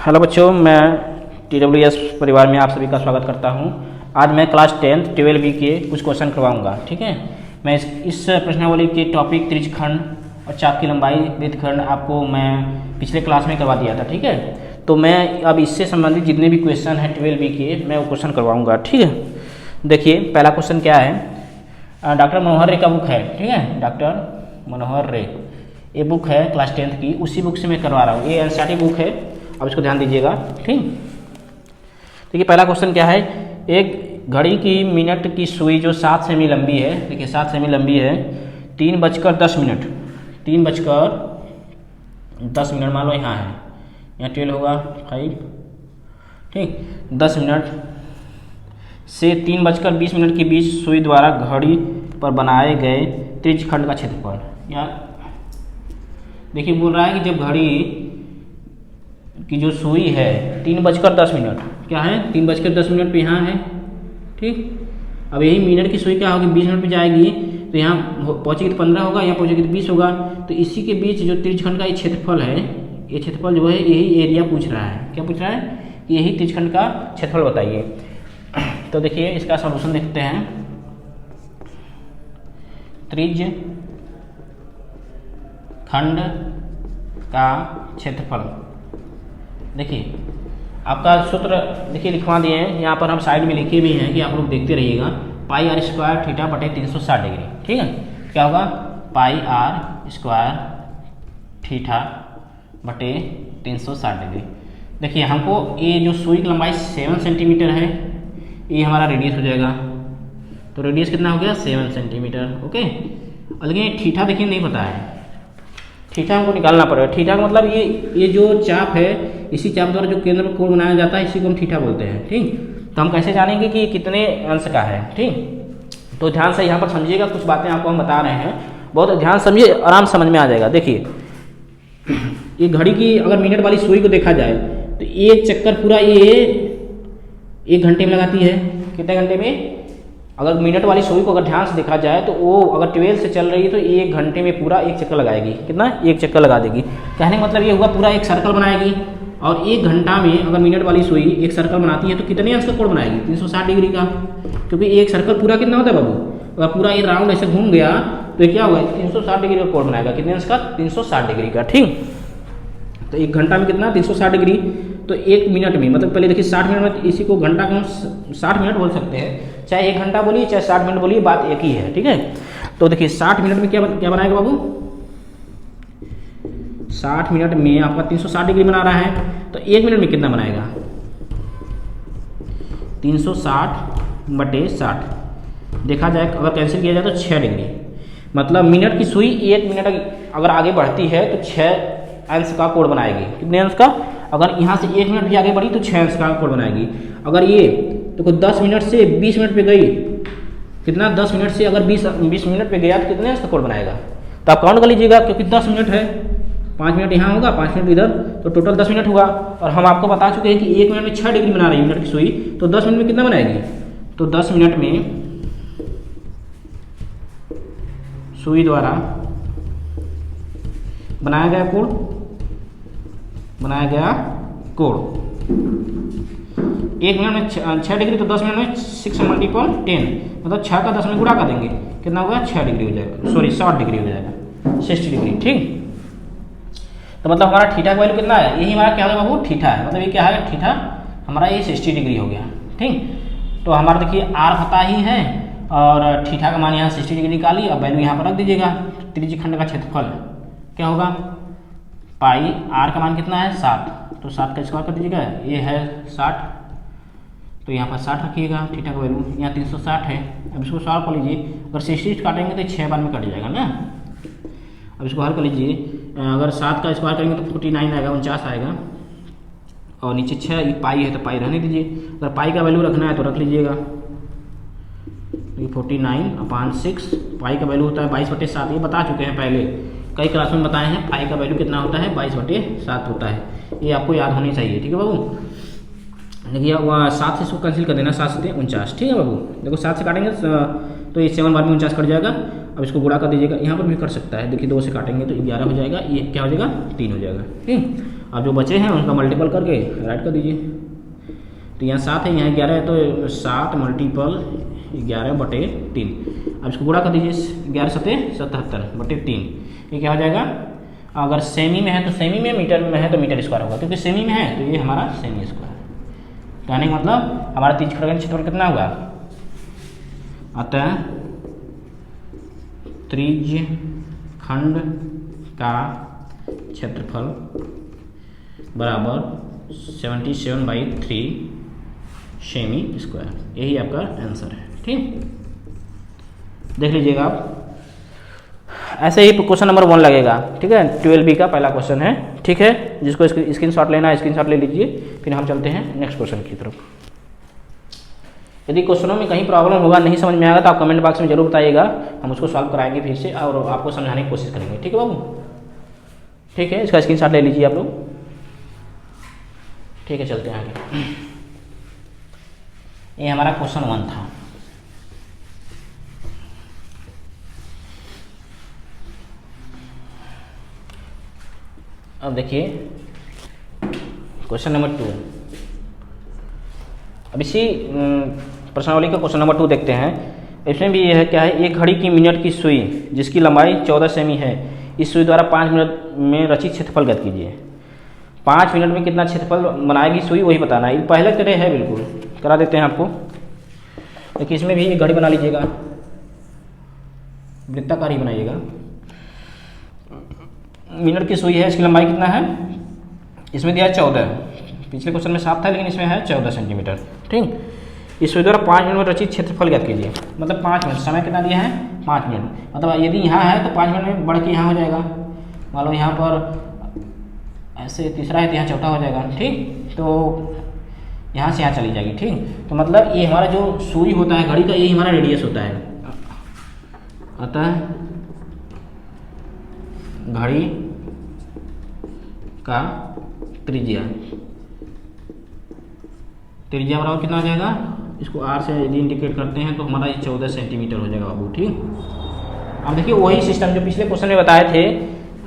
Hello बच्चों, मैं TWS परिवार में आप सभी का स्वागत करता हूं। आज मैं क्लास 10th 12 के कुछ क्वेश्चन करवाऊंगा। ठीक है, मैं इस प्रश्नावली के टॉपिक त्रिज्यखंड और चाप की लंबाई वृत्तखंड आपको मैं पिछले क्लास में करवा दिया था। ठीक है, तो मैं अब इससे संबंधित जितने भी क्वेश्चन हैं 12 के मैं वो क्वेश्चन करवाऊँगा। ठीक है, देखिए पहला क्वेश्चन क्या है। डॉक्टर मनोहर रे का बुक है। ठीक है, डॉक्टर मनोहर रे ये बुक है क्लास 10th की, उसी बुक से मैं करवा रहा हूँ। ये NCERT बुक है, अब इसको ध्यान दीजिएगा। ठीक, देखिए पहला क्वेश्चन क्या है। एक घड़ी की मिनट की सुई जो 7 सेमी लंबी है, देखिए 7 सेमी लंबी है, 3:10 3:10 मान लो यहाँ है, यहाँ 12 होगा 5। ठीक, 10 मिनट से 3:20 के बीच सुई द्वारा घड़ी पर बनाए गए त्रिज्यखंड का क्षेत्रफल। यहाँ देखिए बोल रहा है कि जब घड़ी की जो सुई है 3:10 क्या है, 3:10 पे यहाँ है। ठीक, अब यही मिनट की सुई क्या होगी, 20 मिनट पे जाएगी तो यहाँ पहुँचेगी तो 15 होगा, यहाँ पहुँचेगी तो 20 होगा। तो इसी के बीच जो त्रिज्यखंड का ये क्षेत्रफल है, ये क्षेत्रफल जो है यही एरिया पूछ रहा है। क्या पूछ रहा है कि यही त्रिज्यखंड का क्षेत्रफल बताइए। तो देखिए इसका सॉल्यूशन देखते हैं। त्रिज्यखंड का क्षेत्रफल, देखिए आपका सूत्र देखिए लिखवा दिए हैं, यहाँ पर हम साइड में लिखे भी हैं कि आप लोग देखते रहिएगा। πr² थीटा बटे 360 डिग्री। ठीक है, क्या होगा, πr² थीटा बटे 360 डिग्री। देखिए हमको ये जो सुई की लंबाई 7 सेंटीमीटर है, ये हमारा रेडियस हो जाएगा। तो रेडियस कितना हो गया, 7 सेंटीमीटर। ओके, लेकिन थीटा देखिए नहीं पता है, थीटा हमको निकालना पड़ेगा। थीटा का मतलब ये जो चाप है, इसी चाप द्वारा जो केंद्र में कोण बनाया जाता है, इसी को हम थीटा बोलते हैं। ठीक, तो हम कैसे जानेंगे कि कितने अंश का है। ठीक, तो ध्यान से यहाँ पर समझिएगा, कुछ बातें आपको हम बता रहे हैं, बहुत ध्यान समझिए, आराम समझ में आ जाएगा। देखिए ये घड़ी की अगर मिनट वाली सुई को देखा जाए तो एक चक्कर पूरा ये 1 घंटे में लगाती है। कितने घंटे में, अगर मिनट वाली सुई को अगर ध्यान से देखा जाए तो वो अगर 12 से चल रही है तो 1 घंटे में पूरा 1 चक्कर लगाएगी। कितना, 1 चक्कर लगा देगी। कहने का मतलब ये हुआ पूरा एक सर्कल बनाएगी। और 1 घंटा में अगर मिनट वाली सुई एक सर्कल बनाती है तो कितने अंश का कोण बनाएगी, 360 डिग्री का। क्योंकि एक सर्कल पूरा कितना होता है बाबू, अगर पूरा ये राउंड ऐसे घूम गया तो ये क्या होगा, 360 डिग्री का कोण बनाएगा। कितने अंश का, 360 डिग्री का। ठीक, तो 1 घंटा में कितना, 360 डिग्री। तो 1 मिनट में मतलब पहले देखिए 60 मिनट में, इसी को घंटा को हम 60 मिनट बोल सकते हैं, चाहे 1 घंटा बोलिए चाहे 60 मिनट बोलिए, बात एक ही है। ठीक है, तो देखिए 60 मिनट में क्या बनाएगा बाबू, 60 मिनट में आपका 360 डिग्री बना रहा है, तो 1 मिनट में कितना बनाएगा, 360/60 देखा जाए, अगर कैंसिल किया जाए तो 6 डिग्री। मतलब मिनट की सुई 1 मिनट अगर आगे बढ़ती है तो 6 अंश का कोण बनाएगी। कितने अंश का, अगर यहाँ से 1 मिनट भी आगे बढ़ी तो 6 अंश का कोण बनाएगी। अगर ये तो 10 मिनट से 20 मिनट पे गई, कितना, 10 मिनट से अगर 20 मिनट पे गया तो कितने अंश का कोण बनाएगा। तो आप काउंट कर लीजिएगा, क्योंकि 10 मिनट है, 5 मिनट यहाँ होगा, 5 मिनट इधर, तो टोटल 10 मिनट होगा। और हम आपको बता चुके हैं कि 1 मिनट में 6 डिग्री बना रही है मिनट की सुई, तो 10 मिनट में कितना बनाएगी, तो 10 मिनट में सुई द्वारा बनाया गया कोण 1 मिनट में 6 डिग्री, तो 10 मिनट में 6 × 10 मतलब 6 का 10 में गुणा कर देंगे, कितना होगा, 6 डिग्री हो जाएगा, सॉरी 60 डिग्री हो जाएगा, 60 डिग्री। ठीक, तो मतलब हमारा थीटा का वैल्यू कितना है, यही हमारा क्या होगा बाबू, थीटा है। मतलब ये क्या है, थीटा हमारा ये 60 डिग्री हो गया। ठीक, तो हमारा देखिए आर पता ही है और थीटा का मान यहाँ 60 डिग्री निकाली, अब वैल्यू यहाँ पर रख दीजिएगा। त्रिज्यखंड का क्षेत्रफल क्या होगा, पाई आर का मान कितना है, 7, तो 7 का स्क्वायर कर दीजिएगा, ये है 60, तो यहाँ पर 60 रखिएगा। थीटा का वैल्यू यहाँ 360 है। अब इसको सॉल्व कर लीजिए, अगर 60 काटेंगे तो 6 बार में कट जाएगा ना। अब इसको हल कर लीजिए, अगर 7 का स्क्वायर करेंगे तो 49 आएगा, 49 आएगा, और नीचे 6 ये पाई है तो पाई रहने दीजिए। अगर पाई का वैल्यू रखना है तो रख लीजिएगा, ये 49/6, पाई का वैल्यू होता है 22/7। ये बता चुके हैं पहले, कई क्लास में बताए हैं, पाई का वैल्यू कितना होता है, 22/7 होता है। ये आपको याद होनी चाहिए। ठीक है बाबू, देखिए 7 से इसको कैंसिल कर देना, 7 से 49। ठीक है बाबू, देखो 7 से काटेंगे तो ये 7 बार में 49 कट जाएगा। अब इसको गुणा कर दीजिएगा, यहाँ पर भी कर सकता है, देखिए 2 से काटेंगे तो 11 हो जाएगा, ये क्या हो जाएगा, 3 हो जाएगा। ठीक, अब जो बचे हैं उनका मल्टीपल करके राइट कर दीजिए। तो यहाँ 7 है, यहाँ 11 है, तो 7 मल्टीपल 11/3। अब इसको गुणा कर दीजिए, 11 7 77/3। ये क्या हो जाएगा, अगर सेमी में है तो सेमी में, मीटर में है तो मीटर स्क्वायर होगा, क्योंकि सेमी में है तो ये हमारा सेमी स्क्वायर। कहने का मतलब हमारा त्रिज्यीय खंड का क्षेत्रफल कितना होगा, अतः त्रिज्यीय खंड का क्षेत्रफल बराबर 77/3 सेमी स्क्वायर। यही आपका आंसर है। ठीक, देख लीजिएगा आप, ऐसे ही क्वेश्चन नंबर 1 लगेगा। ठीक है, 12B का पहला क्वेश्चन है। ठीक है, जिसको स्क्रीनशॉट लेना है स्क्रीनशॉट ले लीजिए। फिर हम चलते हैं नेक्स्ट क्वेश्चन की तरफ। यदि क्वेश्चनों में कहीं प्रॉब्लम होगा, नहीं समझ में आएगा, तो आप कमेंट बॉक्स में जरूर बताइएगा, हम उसको सॉल्व कराएंगे फिर से और आपको समझाने की कोशिश करेंगे। ठीक है बाबू, ठीक है, इसका स्क्रीनशॉट ले लीजिए आप लोग। ठीक है, चलते हैं आगे। ये हमारा क्वेश्चन 1 था। अब देखिए क्वेश्चन नंबर 2। अब इसी प्रश्नावली का क्वेश्चन नंबर 2 देखते हैं। इसमें भी यह क्या है, एक घड़ी की मिनट की सुई जिसकी लंबाई 14 सेमी है, इस सुई द्वारा 5 मिनट में रचित क्षेत्रफल ज्ञात कीजिए। 5 मिनट में कितना क्षेत्रफल बनाएगी सुई, वही बताना है। पहले तरह है, बिल्कुल करा देते हैं आपको। देखिए इसमें भी एक घड़ी बना लीजिएगा, वृत्ताकार ही बनाइएगा। मिनट की सुई है, इसकी लंबाई कितना है, इसमें दिया है 14, पिछले क्वेश्चन में 7 था लेकिन इसमें है 14 सेंटीमीटर। ठीक, इस सुई द्वारा 5 मिनट में रचित क्षेत्रफल ज्ञात कीजिए। मतलब 5 मिनट, समय कितना दिया है 5 मिनट। मतलब यदि यहाँ है तो 5 मिनट में बढ़ के यहाँ हो जाएगा। मान लो यहाँ पर ऐसे तीसरा है तो यहाँ चौथा हो जाएगा। ठीक, तो यहाँ से यहाँ चली जाएगी। ठीक, तो मतलब ये हमारा जो सुई होता है घड़ी का, ये हमारा रेडियस होता है। अतः घड़ी का त्रिज्या बराबर कितना हो जाएगा, इसको R से यदि इंडिकेट करते हैं तो हमारा ये 14 सेंटीमीटर हो जाएगा बाबू। ठीक, अब देखिए वही सिस्टम जो पिछले क्वेश्चन में बताए थे,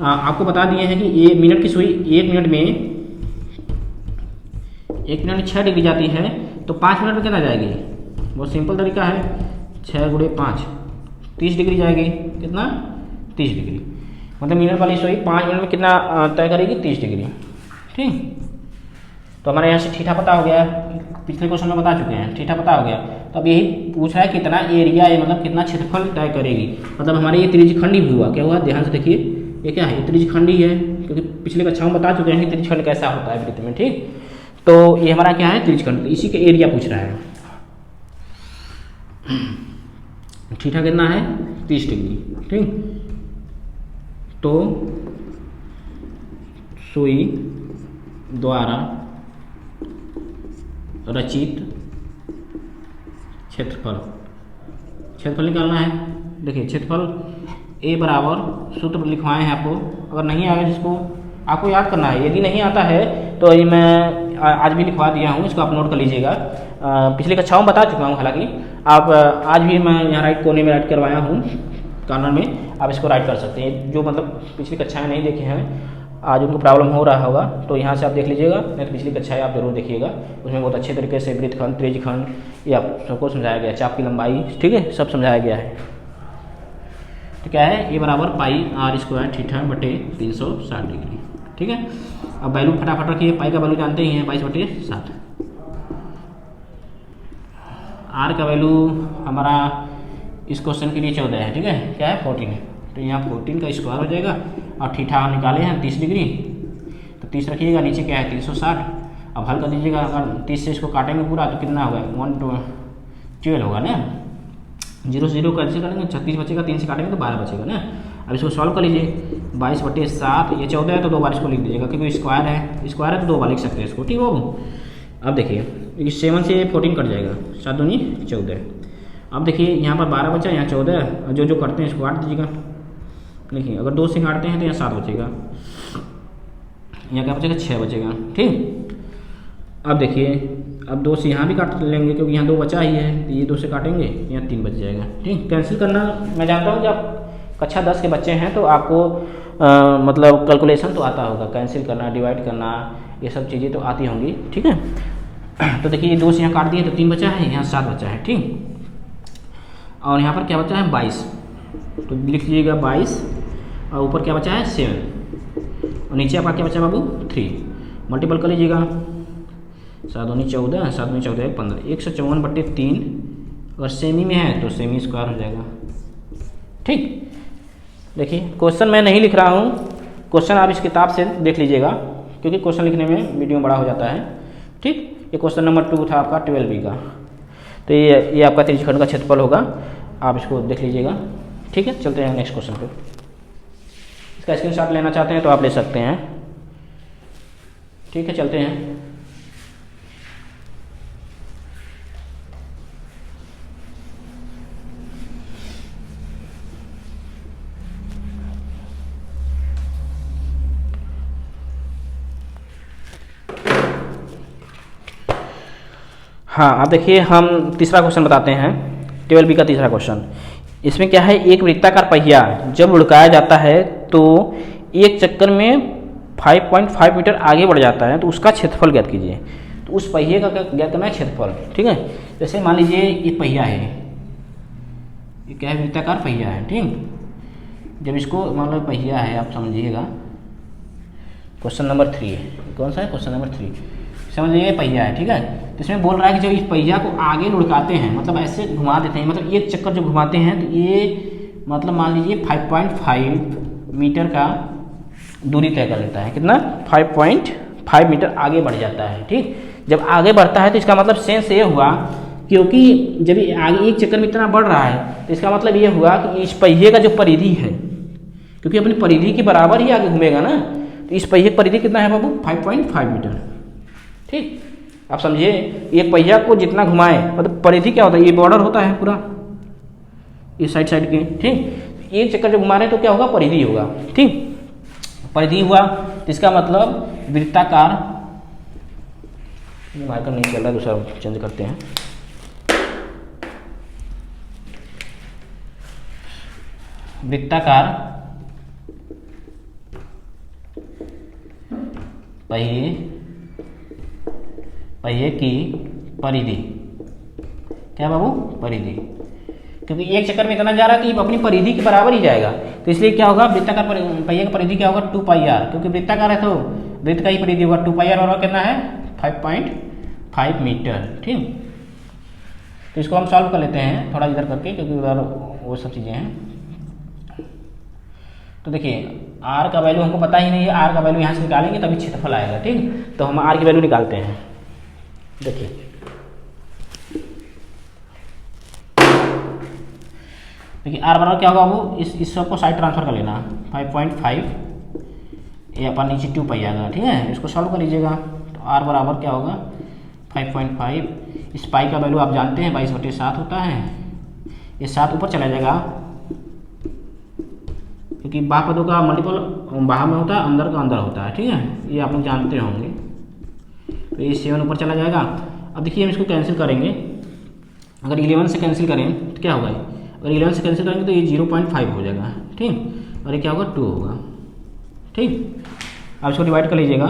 आपको बता दिए हैं कि ये मिनट की सुई 1 मिनट में 6 डिग्री जाती है, तो 5 मिनट में कितना जाएगी, बहुत सिंपल तरीका है, 6 × 5 30 डिग्री जाएगी। कितना, 30 डिग्री। मतलब मिनट वाली सुई 5 मिनट में कितना तय करेगी, 30 डिग्री। ठीक, तो हमारे यहाँ से थीटा पता हो गया, पिछले क्वेश्चन में बता चुके हैं, थीटा पता हो गया। तो अब यही पूछ रहा है कितना एरिया है, मतलब कितना क्षेत्रफल तय करेगी। मतलब हमारे ये त्रिज्यखंडी भी हुआ, क्या हुआ ध्यान से देखिए, ये क्या है, ये त्रिज्यखंडी है, क्योंकि पिछले कक्षा में बता चुके हैं कि त्रिज्यखंड कैसा होता है वृत्त में। ठीक, तो ये हमारा क्या है, त्रिज्यखंड, इसी के एरिया पूछ रहा है। थीटा कितना है, 30 डिग्री। ठीक, तो सुई द्वारा रचित क्षेत्रफल निकालना है। देखिए क्षेत्रफल A बराबर, सूत्र लिखवाए हैं आपको, अगर नहीं आया जिसको आपको याद करना है, यदि नहीं आता है तो ये मैं आज भी लिखवा दिया हूँ, इसको आप नोट कर लीजिएगा। पिछले कक्षाओं में बता चुका हूँ, हालांकि आप आज भी मैं यहाँ राइट कोने में राइट करवाया हूँ, कॉर्नर में आप इसको राइट कर सकते हैं। जो मतलब पिछली कक्षाएं नहीं देखे हैं, आज उनको प्रॉब्लम हो रहा होगा, तो यहाँ से आप देख लीजिएगा, नहीं तो पिछली कक्षाएं आप जरूर देखिएगा, उसमें बहुत अच्छे तरीके से वृत्तखंड, त्रिज्यखंड, ये आप सबको समझाया गया, चाप की लंबाई, ठीक है, सब समझाया गया है। तो क्या है, ये बराबर πr² θ/360 डिग्री। ठीक है, अब वैल्यू फटाफट रखिए, पाई का वैल्यू जानते ही हैं 22/7। आर का वैल्यू हमारा इस क्वेश्चन के लिए 14 है। ठीक है, क्या है 14 है, तो यहाँ 14 का स्क्वायर हो जाएगा, और थीटा निकाले हैं 30 डिग्री, तो 30 रखिएगा, नीचे क्या है 360। अब हल कर दीजिएगा, अगर 30 से इसको काटेंगे पूरा तो कितना होगा, 112 होगा ना, 0 से 0 कैसे करेंगे, 36 बचेगा, 3 से काटेंगे तो 12 बचेगा ना। अब इसको सॉल्व कर लीजिए, 22/7, ये 14 है तो 2 बार इसको लिख दीजिएगा, क्योंकि स्क्वायर है तो 2 बार लिख सकते हैं इसको। ठीक है बाबू, अब देखिए 7 से 14 कट जाएगा, 7 दूनी 14। अब देखिए यहाँ पर 12 बचा, यहाँ 14, और जो करते हैं इसको काट दीजिएगा। देखिए अगर 2 से काटते हैं तो यहाँ 7 बचेगा, यहाँ क्या बचेगा 6 बचेगा। ठीक, अब देखिए अब 2 से यहाँ भी काट लेंगे, क्योंकि यहाँ 2 बचा ही है, तो ये 2 से काटेंगे, यहाँ 3 बच जाएगा। ठीक, कैंसिल करना मैं जानता हूँ कि आप कक्षा 10 के बच्चे हैं तो आपको मतलब कैलकुलेशन तो आता होगा, कैंसिल करना, डिवाइड करना, ये सब चीज़ें तो आती होंगी, ठीक है। तो देखिए ये 2 से यहाँ काट दिए तो 3 बचा है, यहाँ 7 बचा है, ठीक। और यहाँ पर क्या बचा है 22, तो लिख लीजिएगा 22, और ऊपर क्या बचा है 7, और नीचे आपका क्या बचा बाबू 3, मल्टीपल कर लीजिएगा, 7 दूनी 14, 7 दूनी 14 15, 154/3, अगर सेमी में है तो सेमी स्क्वायर हो जाएगा, ठीक। देखिए क्वेश्चन मैं नहीं लिख रहा हूँ, क्वेश्चन आप इस किताब से देख लीजिएगा, क्योंकि क्वेश्चन लिखने में वीडियो बड़ा हो जाता है, ठीक। ये क्वेश्चन नंबर 2 था आपका 12B का। तो ये आपका त्रिज्यखंड का क्षेत्रफल होगा, आप इसको देख लीजिएगा, ठीक है। चलते हैं नेक्स्ट क्वेश्चन पे। इसका स्क्रीनशॉट लेना चाहते हैं तो आप ले सकते हैं, ठीक है। चलते हैं। हाँ आप देखिए, हम तीसरा क्वेश्चन बताते हैं, 12B का तीसरा क्वेश्चन। इसमें क्या है, एक वृत्ताकार पहिया जब लुढ़काया जाता है तो एक चक्कर में 5.5 मीटर आगे बढ़ जाता है, तो उसका क्षेत्रफल ज्ञात कीजिए। तो उस पहिए का ज्ञात करना है क्षेत्रफल, ठीक है। जैसे मान लीजिए ये पहिया है, ये क्या है वृत्ताकार पहिया है, ठीक। जब इसको मान लो पहिया है, आप समझिएगा, क्वेश्चन नंबर 3 है, कौन सा है क्वेश्चन नंबर 3, समझ लीजिए पहिया है, ठीक है। तो इसमें बोल रहा है कि जब इस पहिया को आगे लुढ़काते हैं, मतलब ऐसे घुमा देते हैं, मतलब एक चक्कर जो घुमाते हैं, तो ये मतलब मान लीजिए 5.5 मीटर का दूरी तय कर लेता है। कितना 5.5 मीटर आगे बढ़ जाता है, ठीक। जब आगे बढ़ता है तो इसका मतलब सेंस ये हुआ, क्योंकि जब ये आगे एक चक्कर में इतना बढ़ रहा है तो इसका मतलब ये हुआ कि इस पहिए का जो परिधि है, क्योंकि अपनी परिधि के बराबर ही आगे घूमेगा ना, तो इस पहिए की परिधि कितना है बाबू 5.5 मीटर, ठीक। आप समझिए, एक पहिया को जितना घुमाए, मतलब परिधि क्या होता है, ये बॉर्डर होता है पूरा इस साइड के, ठीक। एक चक्कर जब घुमा रहे तो क्या होगा, परिधि होगा, ठीक। परिधि हुआ तो इसका मतलब वृत्ताकार, मार्कर नहीं चल रहा, दूसरा चेंज करते हैं। वृत्ताकार पहिए की परिधि, क्या बाबू परिधि, क्योंकि एक चक्कर में इतना जा रहा है कि अपनी परिधि के बराबर ही जाएगा, तो इसलिए क्या होगा वृत्ताकार पहिए का परिधि क्या होगा 2πr, क्योंकि वृत्ताकार है तो वृत्त का ही परिधि होगा 2πr, और कितना है 5.5 मीटर, ठीक। तो इसको हम सॉल्व कर लेते हैं थोड़ा इधर करके, क्योंकि उधर वो सब चीज़ें हैं। तो देखिए r का वैल्यू हमको पता ही नहीं है, r का वैल्यू यहाँ से निकालेंगे तभी क्षेत्रफल आएगा, ठीक। तो हम r की वैल्यू निकालते हैं। देखिए r बराबर क्या होगा वो, इस सब को साइड ट्रांसफर कर लेना, 5.5 ये अपन नीचे 2 पाई आएगा, ठीक है। इसको सॉल्व कर लीजिएगा, तो r बराबर क्या होगा 5.5, इस पाई का वैल्यू आप जानते हैं 22/7 होता है, ये 7 ऊपर चला जाएगा, क्योंकि बाह पदों का मल्टीपल बाहर में होता है, अंदर का अंदर होता है, ठीक है। ये आप लोग जानते होंगे। तो ये 7 ऊपर चला जाएगा। अब देखिए हम इसको कैंसिल करेंगे, अगर 11 से कैंसिल करें तो क्या होगा, अगर 11 से कैंसिल करेंगे तो ये 0.5 हो जाएगा, ठीक। और ये क्या होगा 2 होगा, ठीक। अब इसको डिवाइड कर लीजिएगा,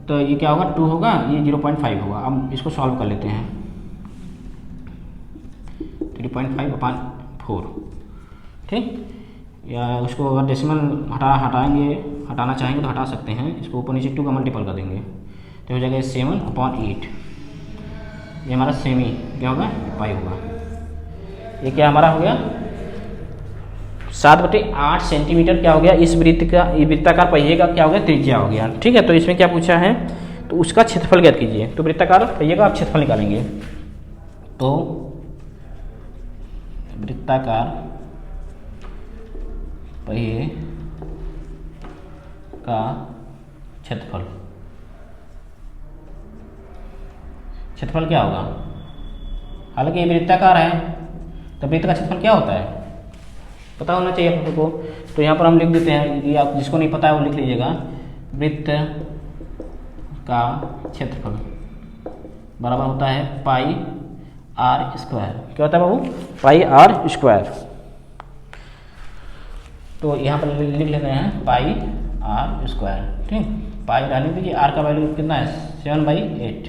तो ये क्या होगा 2 होगा, ये 0.5 होगा। अब इसको सॉल्व कर लेते हैं, 3.5/4, ठीक। या उसको अगर डेसिमल हटाना चाहेंगे तो हटा सकते हैं, इसको ऊपर नीचे 2 का मल्टीपल कर देंगे तो हो जाएगा 7/8। ये हमारा सेमी क्या होगा पाई होगा। ये क्या हमारा हो गया 7/8 सेंटीमीटर क्या हो गया, इस वृत्ताकार पहिए का क्या हो गया त्रिज्या हो गया, ठीक है। तो इसमें क्या पूछा है, तो उसका क्षेत्रफल ज्ञात कीजिए। तो वृत्ताकार पहिए का आप क्षेत्रफल निकालेंगे, तो वृत्ताकार पहिए का क्षेत्रफल क्या होगा, हालांकि ये वृत्ताकार है तो वृत्त का क्षेत्रफल क्या होता है पता होना चाहिए आप लोगों को। तो यहाँ पर हम लिख देते हैं कि आप जिसको नहीं पता है वो लिख लीजिएगा, वृत्त का क्षेत्रफल बराबर होता है पाई r²। क्या होता है बाबू पाई r²। तो यहाँ पर लिख लेते हैं पाई आर स्क्वायर। ठीक, पाई रहने दीजिए, आर का वैल्यू कितना है 7/8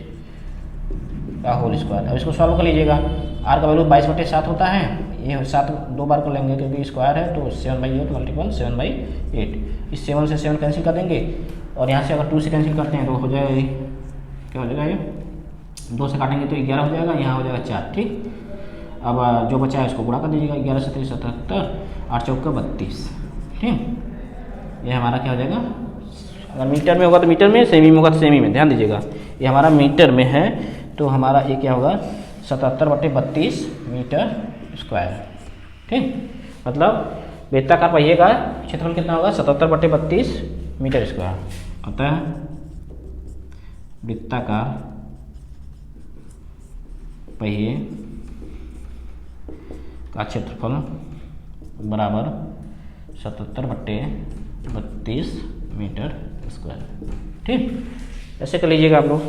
का होल स्क्वायर। अब इसको सॉल्व कर लीजिएगा। आर का वैल्यू 22/7 होता है, ये 7 2 बार कर लेंगे क्योंकि स्क्वायर है, तो 7/8 मल्टीपल 7/8। इस 7 से 7 कैंसिल कर देंगे और यहाँ से अगर 2 से कैंसिल करते हैं तो हो जाएगा, क्या हो जाएगा, ये 2 से काटेंगे तो 11 हो जाएगा, यहाँ हो जाएगा 4। ठीक, अब जो बचा है इसको गुणा कर दीजिएगा, 11 से 77, 8 चौका 32। ठीक, ये हमारा क्या हो जाएगा, अगर मीटर में होगा तो मीटर में, सेमी में होगा तो सेमी में। ध्यान दीजिएगा ये हमारा मीटर में है, तो हमारा ये क्या होगा 77/32 मीटर स्क्वायर। ठीक, मतलब वृत्ताकार पहिए का क्षेत्रफल कितना होगा 77/32 मीटर स्क्वायर। अतः वृत्ताकार पहिए का क्षेत्रफल बराबर 77/32 मीटर स्क्वायर। ठीक, ऐसे कर लीजिएगा आप लोग,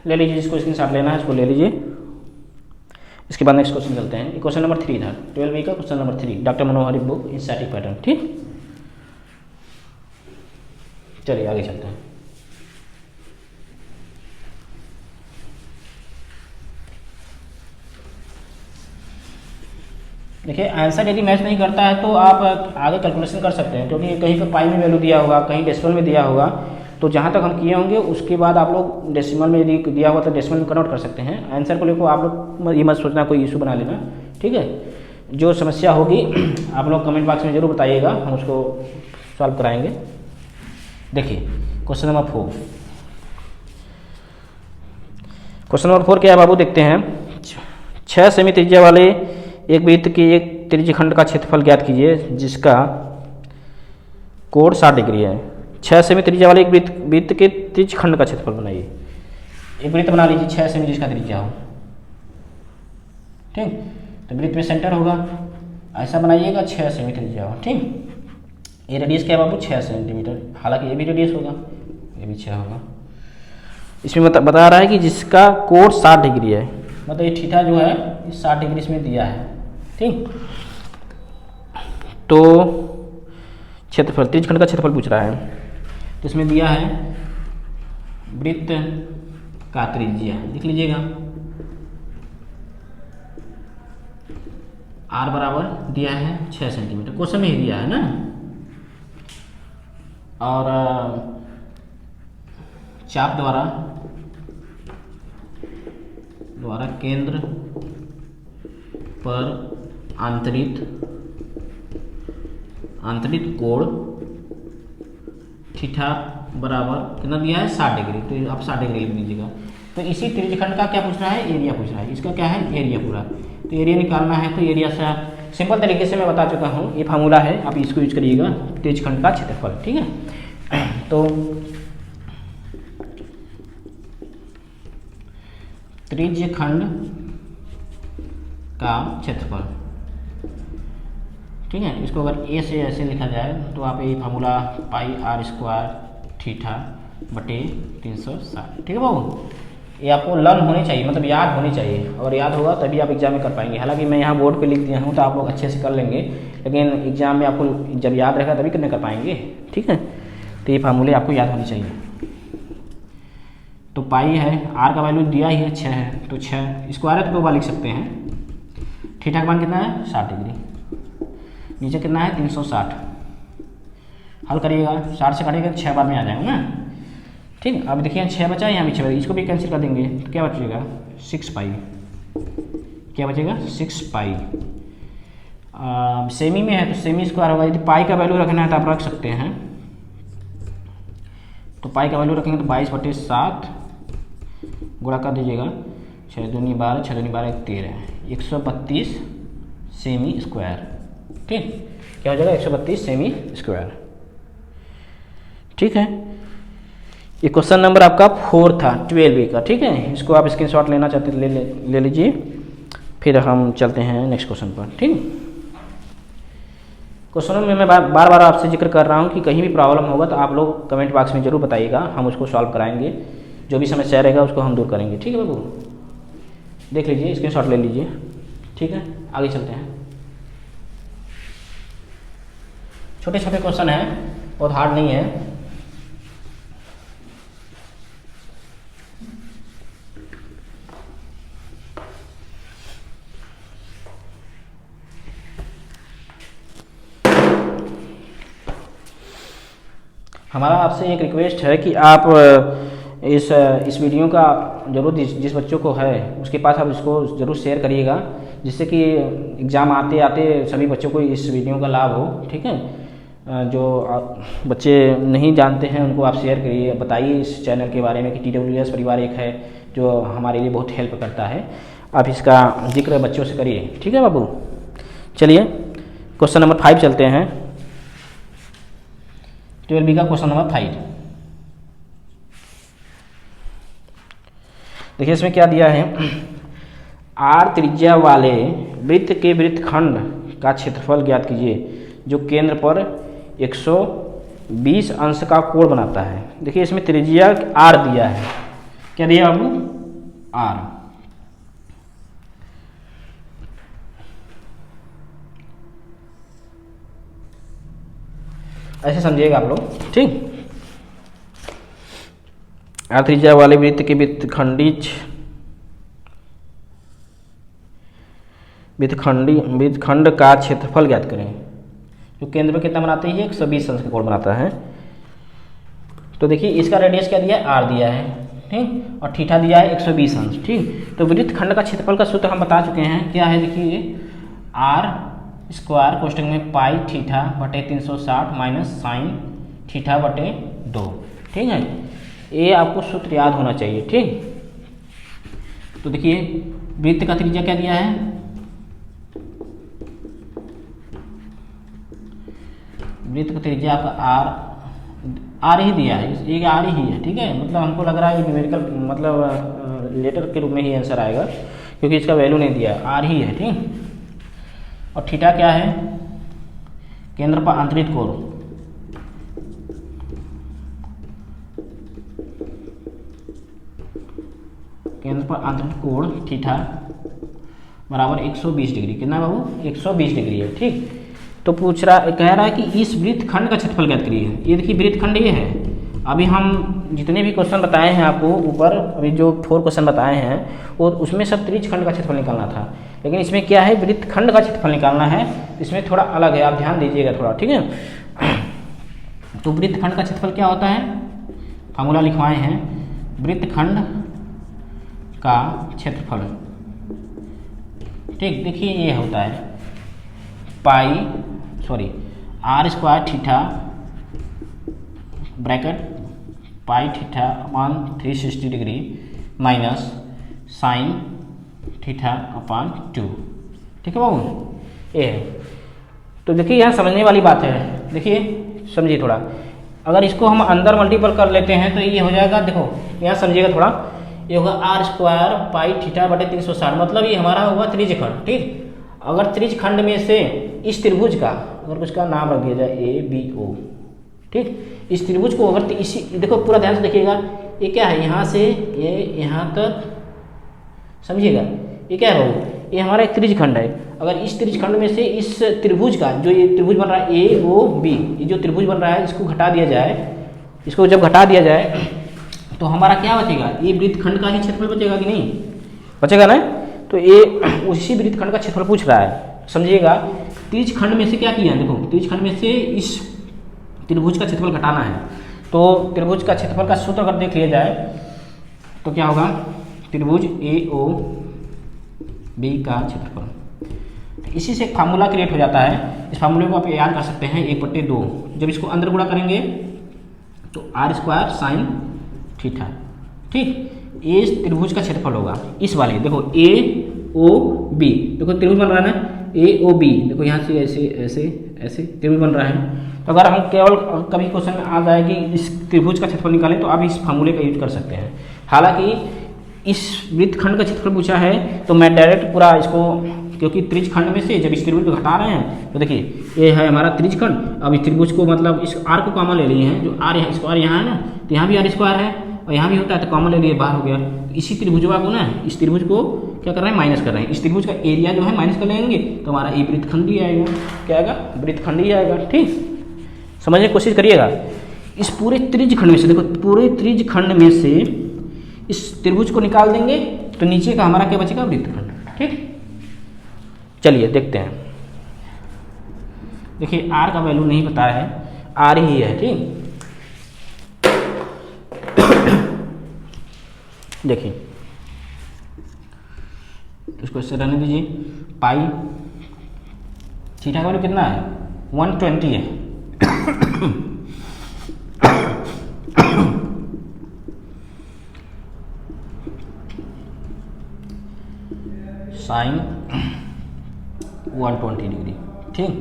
ले लीजिए, जिसको स्क्रीनशॉट लेना है इसको ले लीजिए। इसके बाद नेक्स्ट क्वेश्चन चलते हैं। क्वेश्चन नंबर 3 था 12 का question number 3, doctor Manohari book in static pattern. ठीक, चलिए आगे चलते हैं। देखिए आंसर यदि मैच नहीं करता है तो आप आगे कैलकुलेशन कर सकते हैं, क्योंकि कहीं पर पाई में वैल्यू दिया होगा, कहीं डेसिमल में दिया होगा, तो जहाँ तक हम किए होंगे उसके बाद आप लोग डेसिमल में यदि दिया हुआ तो डेसिमल में कन्वर्ट कर सकते हैं। आंसर को लेकर आप लोग ये मत सोचना कोई इशू बना लेना। ठीक है, जो समस्या होगी आप लोग कमेंट बॉक्स में जरूर बताइएगा, हम उसको सॉल्व कराएंगे। देखिए क्वेश्चन नंबर 4, क्वेश्चन नंबर 4 क्या है बाबू, देखते हैं। 6 सेमी त्रिज्या वाले एक वृत्त की एक त्रिज्यखंड का क्षेत्रफल ज्ञात कीजिए जिसका कोण 60 डिग्री है। 6 सेमी त्रिज्या वाले एक वृत्त के त्रिज्यखंड का क्षेत्रफल बनाइए। एक वृत्त बना लीजिए 6 सेमी जिसका त्रिज्या हो। ठीक, तो वृत्त में सेंटर होगा, ऐसा बनाइएगा 6 सेमी त्रिज्या हो। ठीक, ये रेडियस क्या है बाबू 6 सेंटीमीटर, हालांकि ये भी रेडियस होगा, ये भी 6 होगा। इसमें बता रहा है कि जिसका कोण 60 डिग्री है, मतलब ये थीटा जो है 60 डिग्री इसमें दिया है। ठीक, तो क्षेत्रफल त्रिज्यखंड का क्षेत्रफल पूछ रहा है, तो इसमें दिया है वृत्त का त्रिज्या, लिख लीजिएगा r बराबर दिया है 6 सेंटीमीटर, क्वेश्चन में ही दिया है ना। और चाप द्वारा केंद्र पर आंतरिक कोण थीटा बराबर कितना दिया है 60 डिग्री, तो आप 60 डिग्री लिख लीजिएगा। तो इसी त्रिज्यखंड का क्या पूछ रहा है, एरिया पूछ रहा है। इसका क्या है एरिया पूरा, तो एरिया निकालना है, तो एरिया से सिंपल तरीके से मैं बता चुका हूँ, ये फार्मूला है, आप इसको यूज करिएगा, त्रिज्यखंड का क्षेत्रफल। ठीक है, तो त्रिज्यखंड का क्षेत्रफल, ठीक है, इसको अगर ए से ऐसे लिखा जाए तो आप ये formula pi r square theta बटे 360। ठीक है बाबू, ये आपको लर्न होनी चाहिए, मतलब याद होनी चाहिए, और याद होगा तभी आप एग्जाम में कर पाएंगे। हालांकि मैं यहाँ बोर्ड पे लिख दिया हूँ तो आप लोग अच्छे से कर लेंगे, लेकिन एग्जाम में आपको जब याद रहेगा तभी करने कर पाएंगे। ठीक है, तो ये फार्मूले आपको याद होनी चाहिए। तो पाई है, आर का वैल्यू दिया ही है 6 है, तो 6 स्क्वायर है तो 2 बार लिख सकते हैं। थीटा का मान कितना है 60 डिग्री, नीचे कितना है 360, हल करिएगा, 60 से काटिएगा तो 6 बार में आ जाएगा ना। ठीक, अब देखिए 6 बचा, यहाँ भी 6 बचा, इसको भी कैंसिल कर देंगे तो क्या बचेगा 6 पाई, क्या बचेगा 6 पाई। सेमी में है तो सेमी स्क्वायर होगा, यदि पाई का वैल्यू रखना है तो आप रख सकते हैं, तो पाई का वैल्यू रखेंगे तो 22/7 गुणा कर दीजिएगा, 6 दूनी 12, 6 दूनी 12 13, 132 सेमी स्क्वायर। ठीक, क्या हो जाएगा 132 सेमी स्क्वायर। ठीक है, ये क्वेश्चन नंबर आपका 4 था 12 का। ठीक है, इसको आप स्क्रीनशॉट लेना चाहते ले लीजिए, फिर हम चलते हैं नेक्स्ट क्वेश्चन पर। ठीक, क्वेश्चनों में मैं बार बार आपसे जिक्र कर रहा हूँ कि कहीं भी प्रॉब्लम होगा तो आप लोग कमेंट बॉक्स में जरूर बताइएगा, हम उसको सॉल्व कराएंगे, जो भी समस्या रहेगा उसको हम दूर करेंगे। ठीक है बाबू, देख लीजिए स्क्रीनशॉट ले लीजिए। ठीक है, आगे चलते हैं। छोटे छोटे क्वेश्चन हैं, बहुत हार्ड नहीं है। हमारा आपसे एक रिक्वेस्ट है कि आप इस वीडियो का ज़रूर जिस बच्चों को है उसके पास आप इसको ज़रूर शेयर करिएगा, जिससे कि एग्ज़ाम आते आते सभी बच्चों को इस वीडियो का लाभ हो। ठीक है, जो बच्चे नहीं जानते हैं उनको आप शेयर करिए, बताइए इस चैनल के बारे में कि TWS परिवार एक है जो हमारे लिए बहुत हेल्प करता है। आप इसका जिक्र बच्चों से करिए। ठीक है बाबू, चलिए क्वेश्चन नंबर 5 चलते हैं। 12B का क्वेश्चन नंबर 5 देखिए, इसमें क्या दिया है। R त्रिज्या वाले वृत्त के वृत्तखंड का क्षेत्रफल ज्ञात कीजिए जो केंद्र पर 120 अंश का कोण बनाता है। देखिए इसमें त्रिज्या R दिया है। क्या दिया बाबू? R। ऐसे समझिएगा आप लोग। ठीक, R त्रिज्या वाले वृत्त के वृत्तखंड का क्षेत्रफल ज्ञात करें जो केंद्र में कितना बनाते हैं? 120 अंश का कोण बनाता है। तो देखिए इसका रेडियस क्या दिया है? R दिया है। ठीक, और थीटा दिया है 120 अंश। ठीक, तो वृत्तखंड का क्षेत्रफल का सूत्र हम बता चुके हैं। क्या है देखिए, R स्क्वायर कोष्टक में पाई थीटा बटे 360 माइनस साइन थीटा बटे 2। ठीक है, ये आपको सूत्र याद होना चाहिए। ठीक, तो देखिए वृत्त का त्रिज्या क्या दिया है? वृत्त का त्रिज्या आपका R ही दिया है, ये R ही है। ठीक है, मतलब हमको लग रहा है न्यूमेरिकल मतलब लेटर के रूप में ही आंसर आएगा, क्योंकि इसका वैल्यू नहीं दिया, R ही है। ठीक, और थीटा क्या है? केंद्र पर आंतरिक कोण। केंद्र पर आंतरिक कोण थीटा बराबर 120 डिग्री। कितना बाबू? 120 डिग्री है। ठीक, तो कह रहा है कि इस वृत्तखंड का क्षेत्रफल ज्ञात करिए। ये देखिए वृत्तखंड ये है। अभी हम जितने भी क्वेश्चन बताए हैं आपको ऊपर, अभी जो 4 क्वेश्चन बताए हैं वो उसमें सब त्रिज्यखंड का क्षेत्रफल निकालना था, लेकिन इसमें क्या है? वृत्तखंड का क्षेत्रफल निकालना है। इसमें थोड़ा अलग है, आप ध्यान दीजिएगा थोड़ा। ठीक है, तो वृत्तखंड का क्षेत्रफल क्या होता है? फार्मूला लिखवाए हैं, वृत्तखंड का क्षेत्रफल। ठीक, देखिए ये होता है R square theta bracket pi theta upon 360 degree minus sine theta upon 2। ठीक है बाबू, ये है। तो देखिए यहाँ समझने वाली बात है। देखिए समझिए थोड़ा, अगर इसको हम अंदर मल्टीपल कर लेते हैं तो ये हो जाएगा। देखो यहाँ समझिएगा थोड़ा, ये होगा R स्क्वायर पाई थीटा बटे 360, मतलब ये हमारा होगा त्रिज्यखंड। ठीक, अगर त्रिज्यखंड में से इस त्रिभुज का अगर कुछ का नाम रख दिया जाए ABO। ठीक, इस त्रिभुज को अगर इसी, देखो पूरा ध्यान से देखिएगा, ये क्या है? यहाँ से ये यहाँ तक, समझिएगा ये क्या है बाबू? ये हमारा एक त्रिज्यखंड है। अगर इस त्रिज्यखंड में से इस त्रिभुज का जो ये त्रिभुज बन रहा है AOB, ये जो त्रिभुज बन रहा है इसको घटा दिया जाए, इसको जब घटा दिया जाए तो हमारा क्या बचेगा? ये वृत्तखंड का ही क्षेत्रफल बचेगा कि नहीं? बचेगा ना। तो ये उसी वृत्तखंड का क्षेत्रफल पूछ रहा है। समझिएगा, त्रिज्यखंड में से क्या किया? देखो त्रिज्यखंड में से इस त्रिभुज का क्षेत्रफल घटाना है, तो त्रिभुज का क्षेत्रफल का सूत्र अगर देख लिया जाए तो क्या होगा? त्रिभुज AOB का क्षेत्रफल। इसी से एक फार्मूला क्रिएट हो जाता है। इस फार्मूले को आप याद कर सकते हैं, 1/2। जब इसको अंदर गुणा करेंगे तो R स्क्वायर साइन थीटा। ठीक, ये त्रिभुज का क्षेत्रफल होगा। इस वाले देखो AOB, देखो त्रिभुज बन रहा है ना AOB, देखो यहाँ से ऐसे ऐसे ऐसे त्रिभुज बन रहा है। तो अगर हम केवल कभी क्वेश्चन में आ जाए कि इस त्रिभुज का क्षेत्रफल निकालें तो आप इस फार्मूले का यूज कर सकते हैं। हालांकि इस वृत्तखंड का क्षेत्रफल पूछा है तो मैं डायरेक्ट पूरा इसको, क्योंकि त्रिज्यखंड में से जब इस त्रिभुज को घटा रहे हैं तो देखिए ये है हमारा त्रिज्यखंड। अब इस त्रिभुज को मतलब इस R को कॉमन ले लिए हैं, जो R यहाँ स्क्वायर यहाँ है ना, तो यहाँ भी R स्क्वायर है और यहाँ भी होता है, तो कॉमन ले लिए, बाहर हो गया। इसी त्रिभुजवा को ना, इस त्रिभुज को क्या कर रहे हैं? माइनस कर रहे हैं। इस त्रिभुज का एरिया जो है माइनस कर लेंगे तो हमारा ये वृत्तखंड ही आएगा। क्या आएगा? वृत्तखंड ही आएगा। ठीक, समझने की कोशिश करिएगा। इस पूरे त्रिज्य खंड में से, देखो पूरे त्रिज्य खंड में से इस त्रिभुज को निकाल देंगे तो नीचे का हमारा क्या बचेगा, वृत्तखंड। ठीक, चलिए देखते हैं। देखिए आर का वैल्यू नहीं पता है, आर ही है। ठीक, देखिए इसको इससे रहने दीजिए। पाई थीटा का वैल्यू कितना है, 120 है। Sine 120 degree. ठीक,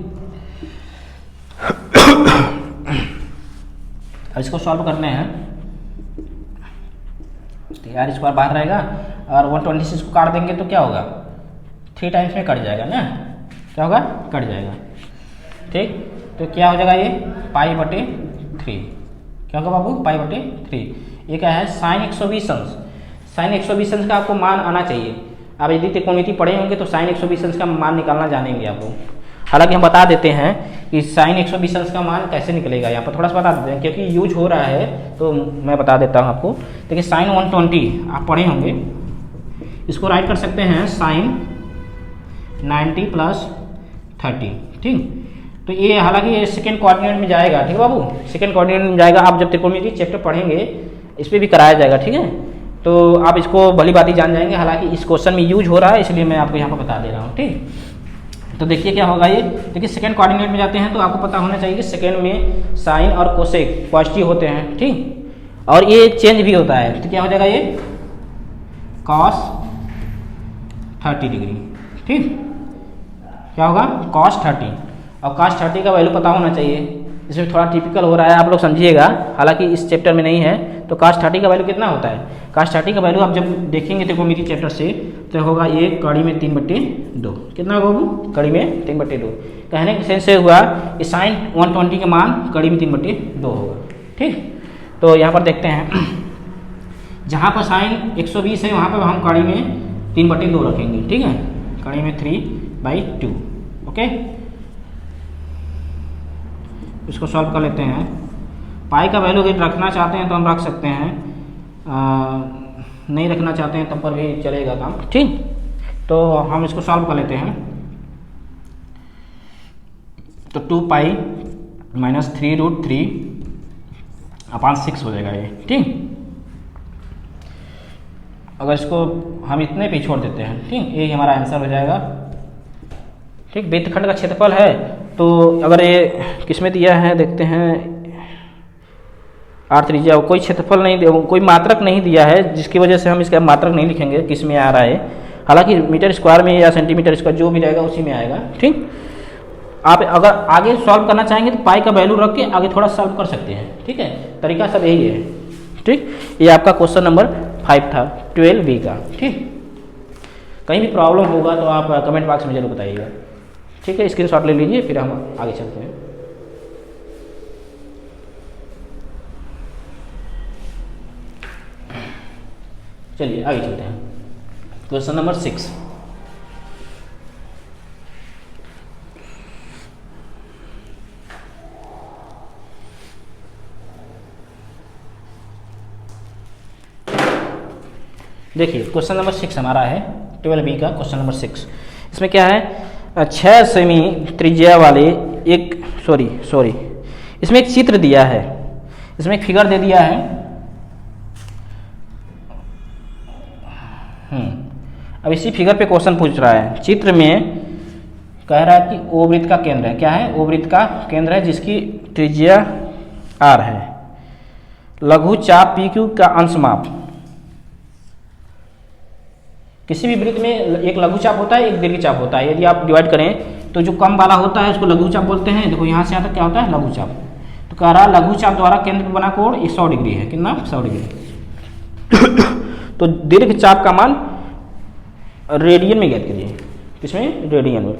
अब इसको सॉल्व करने हैं तो यार स्क्वायर बाहर रहेगा और 120 से इसको काट देंगे तो क्या होगा, 3 टाइम्स में कट जाएगा ना, क्या होगा, कट जाएगा। ठीक, तो क्या हो जाएगा ये पाई बटे 3, क्या होगा बाबू, पाई बटे 3। ये क्या है, साइन 120 अंश। साइन 120 अंश का आपको मान आना चाहिए। आप यदि त्रिकोणमिति पढ़े होंगे तो साइन 120 अंश का मान निकालना जानेंगे आप लोग। हालांकि हम बता देते हैं कि साइन 120 अंश का मान कैसे निकलेगा, यहाँ पर थोड़ा सा बता देते हैं क्योंकि यूज हो रहा है तो मैं बता देता हूँ आपको। देखिए साइन 120 आप पढ़े होंगे, इसको राइट कर सकते हैं साइन 90 प्लस 30। ठीक, तो ये हालांकि ये सेकेंड कोऑर्डिनेट में जाएगा। ठीक है बाबू, सेकेंड कोऑर्डिनेट में जाएगा। आप जब त्रिकोणमिति चैप्टर पढ़ेंगे इस पर भी कराया जाएगा। ठीक है, तो आप इसको भली बात ही जान जाएंगे। हालांकि इस क्वेश्चन में यूज हो रहा है इसलिए मैं आपको यहाँ पर बता दे रहा हूँ। ठीक, तो देखिए क्या होगा ये, देखिए सेकंड कोऑर्डिनेट में जाते हैं तो आपको पता होना चाहिए कि सेकंड में साइन और कोसेक पॉजिटिव होते हैं। ठीक, और ये चेंज भी होता है तो क्या हो जाएगा ये कॉस 30 डिग्री। ठीक, क्या होगा, कॉस 30। और कॉस 30 का वैल्यू पता होना चाहिए। इसमें थोड़ा टिपिकल हो रहा है, आप लोग समझिएगा। हालांकि इस चैप्टर में नहीं है तो कॉस 30 का वैल्यू कितना होता है, कॉस 30 का वैल्यू आप जब देखेंगे त्रिकोणमिति चैप्टर से तो होगा ये कड़ी में 3/2। कितना होगा बाबू, कड़ी में 3/2। कहने के सेंस से हुआ कि साइन 120 का मान कड़ी में 3/2 होगा। ठीक, तो यहाँ पर देखते हैं जहाँ पर साइन 120 है वहाँ पर हम कड़ी में 3/2 रखेंगे। ठीक है, कड़ी में 3/2। ओके, इसको सॉल्व कर लेते हैं। पाई का वैल्यू अगर रखना चाहते हैं तो हम रख सकते हैं, नहीं रखना चाहते हैं तब पर भी चलेगा काम। ठीक, तो हम इसको सॉल्व कर लेते हैं। तो 2 पाई माइनस 3√3/6 हो जाएगा ये। ठीक, अगर इसको हम इतने पे छोड़ देते हैं, ठीक, ये हमारा आंसर हो जाएगा। ठीक, वृत्तखंड का क्षेत्रफल है तो अगर ये किसमें दिया है देखते हैं, 8 त्रिज्या, कोई क्षेत्रफल नहीं, कोई मात्रक नहीं दिया है जिसकी वजह से हम इसका मात्रक नहीं लिखेंगे किस में आ रहा है। हालांकि मीटर स्क्वायर में या सेंटीमीटर स्क्वायर जो भी रहेगा उसी में आएगा। ठीक, आप अगर आगे सॉल्व करना चाहेंगे तो पाई का वैल्यू रख के आगे थोड़ा सॉल्व कर सकते हैं। ठीक है, तरीका सब यही है। ठीक, ये आपका क्वेश्चन नंबर 5 था 12B का। ठीक, कहीं भी प्रॉब्लम होगा तो आप कमेंट बॉक्स में जरूर बताइएगा। ठीक है, स्क्रीनशॉट ले लीजिए, फिर हम आगे चलते हैं। चलिए आगे चलते हैं। Question number 6। देखिए क्वेश्चन नंबर 6 हमारा है 12B का क्वेश्चन नंबर 6। इसमें क्या है, 6 सेमी त्रिज्या वाले एक सॉरी इसमें एक चित्र दिया है, इसमें एक फिगर दे दिया है। अब इसी फिगर पे क्वेश्चन पूछ रहा है। चित्र में कह रहा है कि ओ वृत्त का केंद्र है, क्या है, ओ वृत्त का केंद्र है जिसकी त्रिज्या r है। लघु चाप PQ का अंश माप। किसी भी वृत्त में एक लघु चाप होता है, एक दीर्घ चाप होता है। यदि आप डिवाइड करें तो जो कम वाला होता है उसको लघु चाप बोलते हैं। देखो यहाँ से यहाँ तक क्या होता है, लघु चाप। तो कह रहा है लघु चाप द्वारा केंद्र पर बना कोण 100 डिग्री है। कितना, 100 डिग्री। तो दीर्घ चाप का मान रेडियन में ज्ञात कीजिए। किसमें, रेडियन में।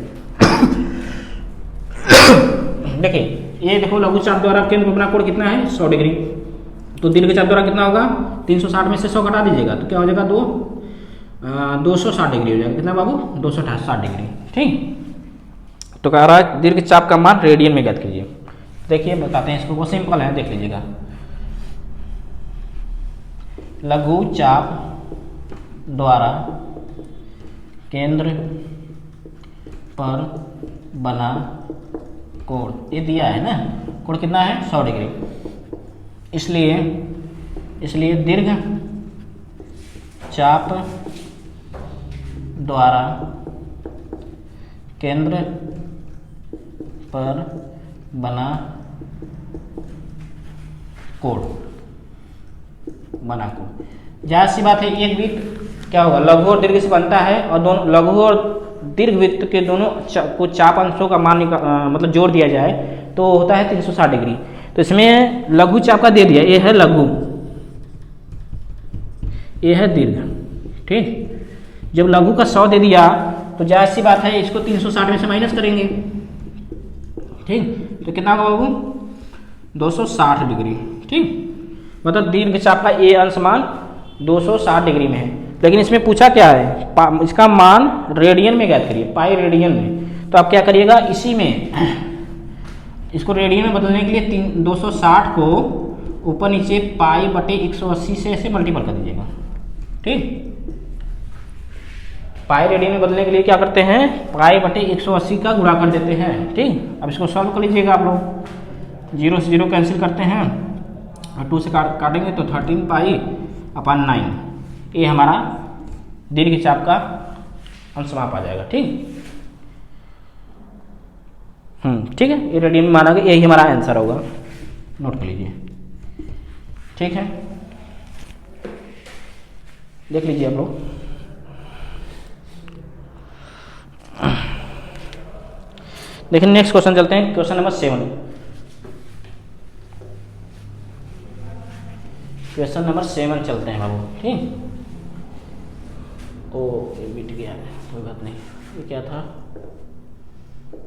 देखिए ये देखो लघु चाप द्वारा केंद्र पर बना कोण कितना है, 100 डिग्री। तो दीर्घ चाप द्वारा कितना होगा, 360 में से 100 घटा दीजिएगा तो क्या हो जाएगा, 260 डिग्री हो जाएगा। कितना बाबू, 260 डिग्री। ठीक, तो कह रहा है दीर्घ चाप का मान रेडियन में ज्ञात कीजिए। देखिए बताते हैं इसको, वो सिंपल है, देख लीजिएगा। लघु चाप द्वारा केंद्र पर बना कोण, ये दिया है ना, कोण कितना है 100 डिग्री। इसलिए दीर्घ चाप द्वारा केंद्र पर बना कोण, जाहिर सी बात है एक वृत्त क्या होगा, लघु और दीर्घ से बनता है, और दोनों लघु और दीर्घ वृत्त के दोनों को चाप अंशों का मान मतलब जोड़ दिया जाए तो होता है 360 डिग्री। तो इसमें लघु चाप का दे दिया, ये है लघु, ये है दीर्घ, ठीक। जब लघु का 100 दे दिया तो जाहिर सी बात है इसको 360 में से माइनस करेंगे, ठीक। तो कितना होगा बाबू 260 डिग्री, ठीक। मतलब दीर्घ चाप का ये अंश मान 260 डिग्री में है। लेकिन इसमें पूछा क्या है, इसका मान रेडियन में ज्ञात करिए, पाई रेडियन में। तो आप क्या करिएगा, इसी में इसको रेडियन में बदलने के लिए 260 को ऊपर नीचे पाई बटे 180 से ऐसे मल्टीपल कर दीजिएगा, ठीक। पाई रेडियन में बदलने के लिए क्या करते हैं, पाई बटे 180 का गुणा कर देते हैं, ठीक। अब इसको सॉल्व कर लीजिएगा आप लोग, 0 से 0 कैंसिल करते हैं और 2 से काटेंगे तो 13 पाई अपन 9, ये हमारा दीर्घ चाप का अंश माप आ जाएगा, ठीक। ठीक है, ये रेडियन में माना गया, यही हमारा आंसर होगा, नोट कर लीजिए, ठीक है। देख लीजिए आप लोग, देखिए नेक्स्ट क्वेश्चन चलते हैं, क्वेश्चन नंबर 7। क्वेश्चन नंबर 7 चलते हैं बाबू, ठीक। ओ ये बीत गया, कोई बात नहीं। ये क्या था,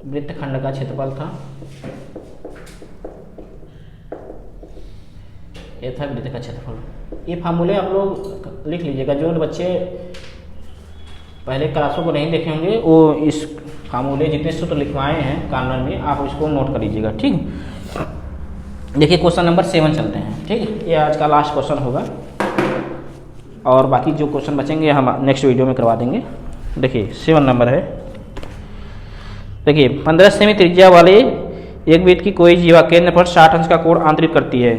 वृत्तखंड का क्षेत्रफल था, ये था वृत्त का क्षेत्रफल। ये फार्मूले आप लोग लिख लीजिएगा, जो बच्चे पहले क्लासों को नहीं देखे होंगे वो इस फार्मूले जितने सूत्र लिखवाए हैं कॉर्नर में, आप इसको नोट कर लीजिएगा, ठीक। देखिए क्वेश्चन नंबर 7 चलते हैं, ठीक। ये आज का लास्ट क्वेश्चन होगा और बाकी जो क्वेश्चन बचेंगे हम नेक्स्ट वीडियो में करवा देंगे। देखिए 7 नंबर है, देखिए 15 सेमी त्रिज्या वाले एक वृत्त की कोई जीवा केंद्र पर 60 अंश का कोण आंतरित करती है,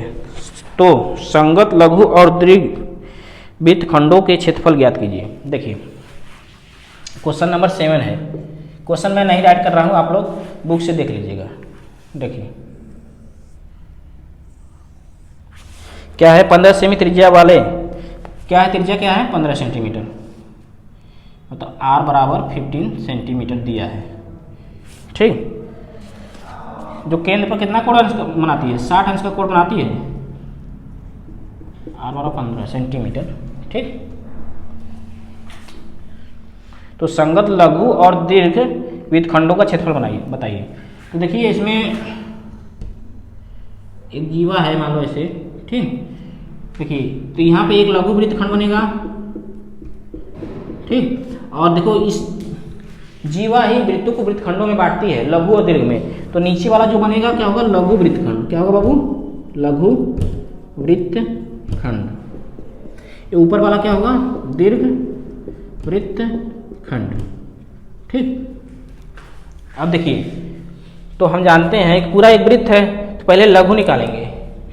तो संगत लघु और दीर्घ वृत्त खंडों के क्षेत्रफल ज्ञात कीजिए। देखिए क्वेश्चन नंबर 7 है, क्वेश्चन मैं नहीं राइट कर रहा हूँ, आप लोग बुक से देख लीजिएगा। देखिए क्या है, 15 सेमी त्रिज्या वाले, क्या है त्रिज्या, क्या है 15 सेंटीमीटर, मतलब r बराबर 15 सेंटीमीटर दिया है, ठीक। जो केंद्र पर कितना कोण अंश बनाती है, 60 अंश का कोण बनाती है, r बराबर 15 सेंटीमीटर, ठीक। तो संगत लघु और दीर्घ वृत्तखंडों का क्षेत्रफल बनाइए, बताइए। तो देखिए इसमें एक जीवा है, मान लो ऐसे, ठीक। देखिए तो यहाँ पे एक लघु वृत्तखंड बनेगा, ठीक। और देखो इस जीवा ही वृत्तों को वृत्तखंडों में बांटती है, लघु और दीर्घ में। तो नीचे वाला जो बनेगा क्या होगा, लघु वृत्तखंड, क्या होगा बाबू, लघु वृत्तखंड। ये ऊपर वाला क्या होगा, दीर्घ वृत्तखंड, ठीक। अब देखिए तो हम जानते हैं कि पूरा एक वृत्त है, तो पहले लघु निकालेंगे,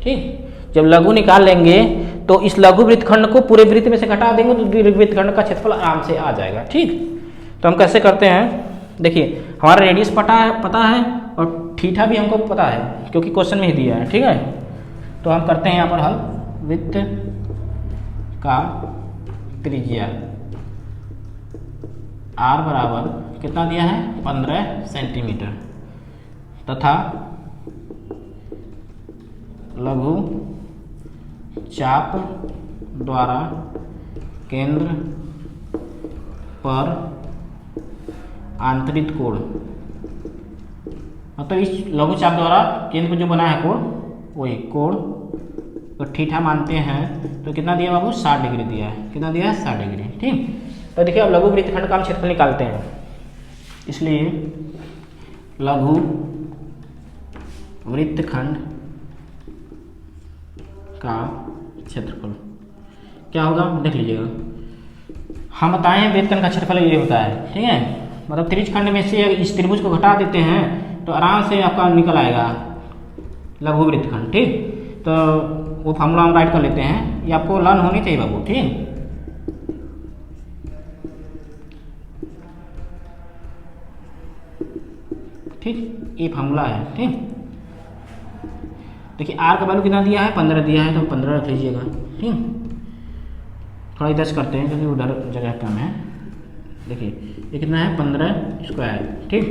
ठीक। जब लघु निकाल लेंगे तो इस लघु वृत्तखंड को पूरे वृत्त में से घटा देंगे तो दीर्घ वृत्तखंड का क्षेत्रफल आराम से आ जाएगा, ठीक। तो हम कैसे करते हैं, देखिए हमारा रेडियस पता है और थीटा भी हमको पता है क्योंकि क्वेश्चन में ही दिया है, ठीक है। तो हम करते हैं यहाँ पर हल, वृत्त का त्रिज्या r बराबर कितना दिया है 15 सेंटीमीटर तथा लघु चाप द्वारा केंद्र पर आंतरिक कोण, मतलब इस लघु चाप द्वारा केंद्र पर जो बना है कोण, वही कोण तो थीटा मानते हैं। तो कितना दिया बाबू 60 डिग्री दिया है, कितना दिया है 60 डिग्री, ठीक। तो देखिए अब लघु वृत्तखंड का हम क्षेत्रफल निकालते हैं, इसलिए लघु वृत्तखंड का क्षेत्रफल क्या होगा देख लीजिएगा। हम बताएं वृत्तखंड का क्षेत्रफल ये होता है, ठीक है। मतलब त्रिभुजखंड में से इस त्रिभुज को घटा देते हैं तो आराम से आपका निकल आएगा लघु वृत्तखंड, ठीक। तो वो फॉर्मूला हम राइट कर लेते हैं, ये आपको लर्न होनी चाहिए बाबू, ठीक। ठीक, ये फॉर्मूला है, ठीक। देखिए आर का वैल्यू कितना दिया है, 15 दिया है, तो 15 रख लीजिएगा, ठीक। थोड़ा इधर से करते हैं क्योंकि उधर जगह कम है। देखिए ये कितना है, 15 स्क्वायर, ठीक।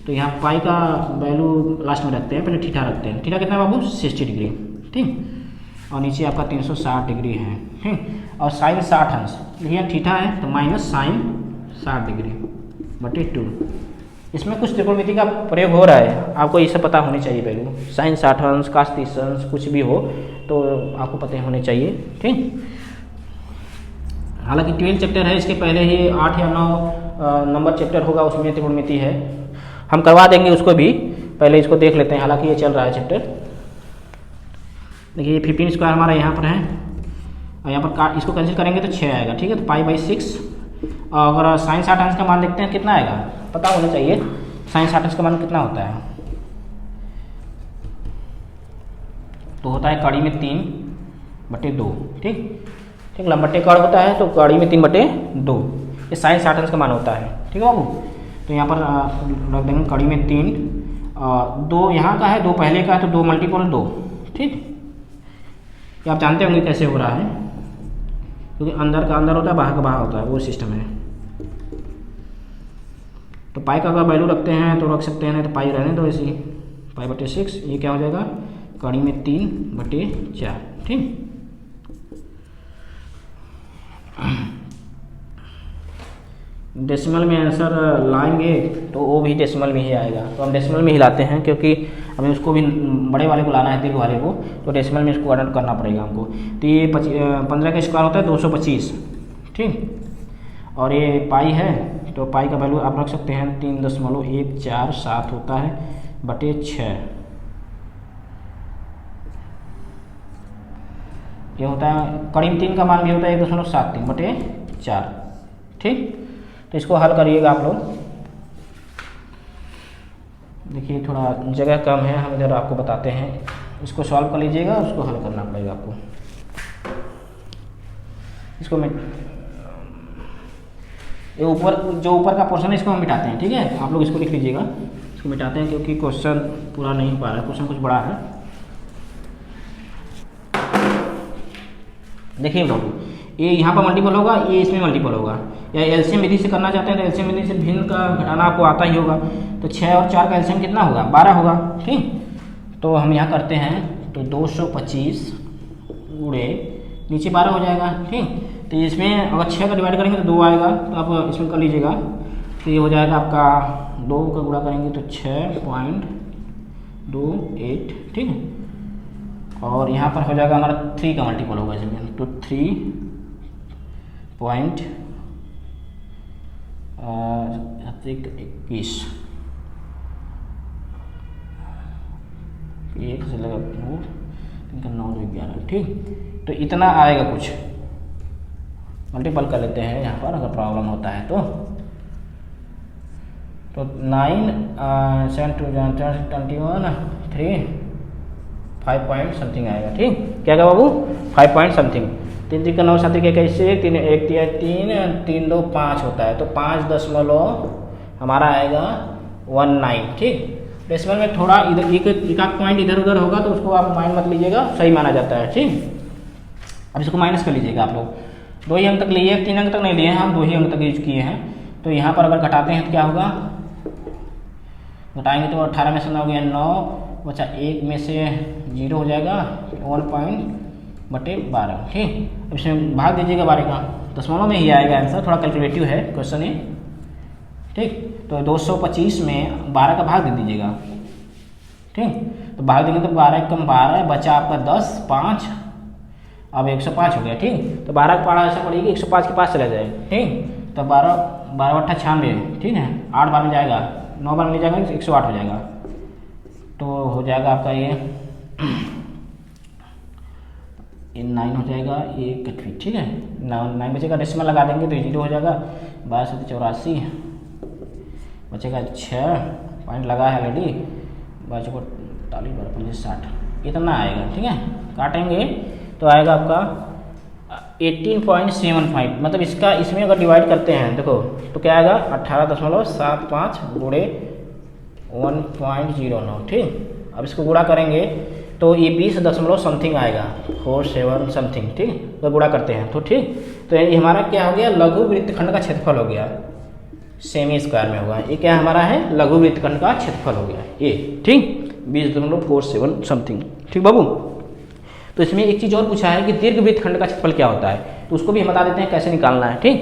तो यहाँ पाई का वैल्यू लास्ट में रखते हैं, पहले थीटा रखते हैं। थीटा कितना है बाबू, 60 डिग्री, ठीक। और नीचे आपका 360 डिग्री है, ठीक। और साइन 60 अंश, देखिए थीटा है तो माइनस साइन 60 डिग्री बटे 2। इसमें कुछ त्रिकोणमिति का प्रयोग हो रहा है, आपको ये सब पता होनी चाहिए वैल्यू। साइन 60 अंश, कास 30 अंश कुछ भी हो तो आपको पता होने चाहिए, ठीक। हालांकि 12 चैप्टर है, इसके पहले ही 8 या 9 नंबर चैप्टर होगा, उसमें त्रिकोणमिति है, हम करवा देंगे उसको भी। पहले इसको देख लेते हैं, हालांकि ये चल रहा है चैप्टर। देखिए 15 स्क्वायर हमारा यहाँ पर है, और यहाँ पर इसको कैंसिल करेंगे तो 6 आएगा, ठीक है। तो π/6। और अगर साइन 60 अंश का मान देखते हैं कितना आएगा, पता होना चाहिए साइन 60 अंश का मान कितना होता है। तो होता है कड़ी में 3/2, ठीक। ठीक, लंबटे कड़ होता है तो कड़ी में 3/2, ये साइन 60 अंश का मान होता है, ठीक है बाबू। तो यहाँ पर रख देंगे कड़ी में 3, 2 यहाँ का है, 2 पहले का है, तो 2 मल्टीपल 2, ठीक। ये आप जानते होंगे कैसे हो रहा है, क्योंकि अंदर का अंदर होता है, बाहर का बाहर होता है, वो सिस्टम है। तो पाई का अगर वैल्यू रखते हैं तो रख सकते हैं, नहीं तो पाई रहने दो इसी, π/6। ये क्या हो जाएगा, कड़ी में 3/4, ठीक। डेसिमल में आंसर लाएंगे तो वो भी डेसिमल में ही आएगा, तो हम डेसिमल में ही लाते हैं क्योंकि हमें उसको भी बड़े वाले को लाना है, दीर्घ वाले को, तो डेसिमल में इसको अटेंड करना पड़ेगा हमको। तो ये 15 का स्क्वायर होता है 225, ठीक। और ये पाई है, तो पाई का वैल्यू आप रख सकते हैं 3.147 होता है बटे 6। ये होता है कड़ी में 3 का मान भी होता है 1.73 बटे 4, ठीक। तो इसको हल करिएगा आप लोग। देखिए थोड़ा जगह कम है, हम इधर आपको बताते हैं, इसको सॉल्व कर लीजिएगा, उसको हल करना पड़ेगा आपको। इसको मैं ये ऊपर जो ऊपर का पोर्शन है इसको हम मिटाते हैं, ठीक है। आप लोग इसको लिख लीजिएगा, इसको मिटाते हैं क्योंकि क्वेश्चन पूरा नहीं हो पा रहा है, क्वेश्चन कुछ बड़ा है। देखिए बाबू, ये यहाँ पर मल्टीपल होगा, ये इसमें मल्टीपल होगा, या एलसीएम विधि से करना चाहते हैं तो एलसीएम विधि से भिन्न का घटाना आपको आता ही होगा। तो 6 और 4 का एलसीएम कितना होगा, 12 होगा, ठीक। तो हम यहाँ करते हैं, तो 225 गुणे नीचे 12 हो जाएगा, ठीक। तो इसमें अगर 6 का डिवाइड करेंगे तो 2 आएगा, तो आप इसमें कर लीजिएगा। तो ये हो जाएगा आपका 2 का गुणा करेंगे तो 6.28, ठीक है। और यहाँ पर हो जाएगा हमारा 3 का मल्टीपल होगा इसमें, तो 3.21 1 से लगा 9 11, ठीक। तो इतना आएगा कुछ, मल्टीपल कर लेते हैं यहाँ पर अगर प्रॉब्लम होता है तो 9 7 2 21 3 5 पॉइंट समथिंग आएगा, ठीक। क्या क्या बाबू, 5 पॉइंट समथिंग। 3 3 का 9 7 के कैसे 3 1 3 2 5 होता है, तो 5 हमारा आएगा 19, ठीक। डेसिमल में थोड़ा इधर एक आध पॉइंट इधर उधर होगा तो उसको आप माइनस मत लीजिएगा, सही माना जाता है, ठीक। अब इसको माइनस कर लीजिएगा आप लोग। 2 ही अंक तक लिए, 3 अंक तक नहीं लिए हैं हम, 2 ही अंक तक यूज किए हैं। तो यहाँ पर अगर घटाते हैं तो क्या होगा, घटाएंगे तो 18 में से 9 गया 9 बचा 1 में से 0 हो जाएगा 1/12, ठीक। अब इसमें भाग दीजिएगा 12 का, दशमलव में ही आएगा आंसर, थोड़ा कैलकुलेटिव है क्वेश्चन ये, ठीक। तो 225 में 12 का भाग दे दीजिएगा, ठीक। तो भाग देंगे तो 12 कम 12 बचा आपका 10 5, अब 105 हो गया, ठीक। तो 12 का पढ़ा ऐसा पड़ेगी 105 के पास चला जाए, ठीक। तो 12 98, ठीक है। 8 बार में जाएगा, 9 बार में ले जाएगा 108 हो जाएगा, तो हो जाएगा आपका ये 9 हो जाएगा, ये कटवी, ठीक है। 9 बचेगा, डेसिमल लगा देंगे तो ये 0 हो जाएगा। 1284 बचेगा 6 पॉइंट लगा है ऑलरेडी, 12 इतना आएगा, ठीक है। काटेंगे तो आएगा आपका 18.75, मतलब इसका इसमें अगर डिवाइड करते हैं देखो तो क्या आएगा 18.75 गुणे 1.09, ठीक। अब इसको गुणा करेंगे तो ये 20 दशमलव समथिंग आएगा, 47 समथिंग, ठीक। तो गुणा करते हैं तो ठीक, तो ये हमारा क्या हो गया, लघु वृत्तखंड का क्षेत्रफल हो गया, सेमी स्क्वायर में होगा। ये क्या हमारा है, लघु वृत्तखंड का क्षेत्रफल हो गया ये, ठीक, 20.47 समथिंग, ठीक बाबू। तो इसमें एक चीज़ और पूछा है कि दीर्घ वृत्तखंड का क्षेत्रफल क्या होता है, तो उसको भी हम बता देते हैं कैसे निकालना है, ठीक।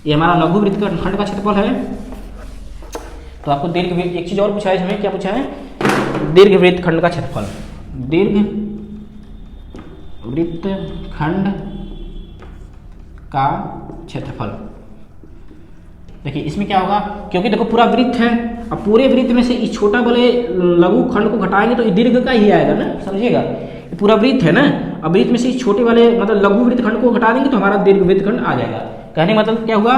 ये हमारा लघु वृत्तखंड का क्षेत्रफल है। तो आपको एक चीज़ और पूछा है इसमें, क्या पूछा है, दीर्घ वृत्तखंड का क्षेत्रफल, दीर्घ वृत्तखंड का क्षेत्रफल। देखिए इसमें क्या होगा, क्योंकि देखो पूरा वृत्त है, अब पूरे वृत्त में से इस छोटा वाले लघु खंड को घटाएंगे तो ये दीर्घ का ही आएगा ना, समझिएगा। ये पूरा वृत्त है ना, अब वृत्त में से इस छोटे वाले मतलब लघु वृत्तखंड को घटा देंगे तो हमारा दीर्घ वृत्तखंड आ जाएगा। कहने मतलब क्या हुआ,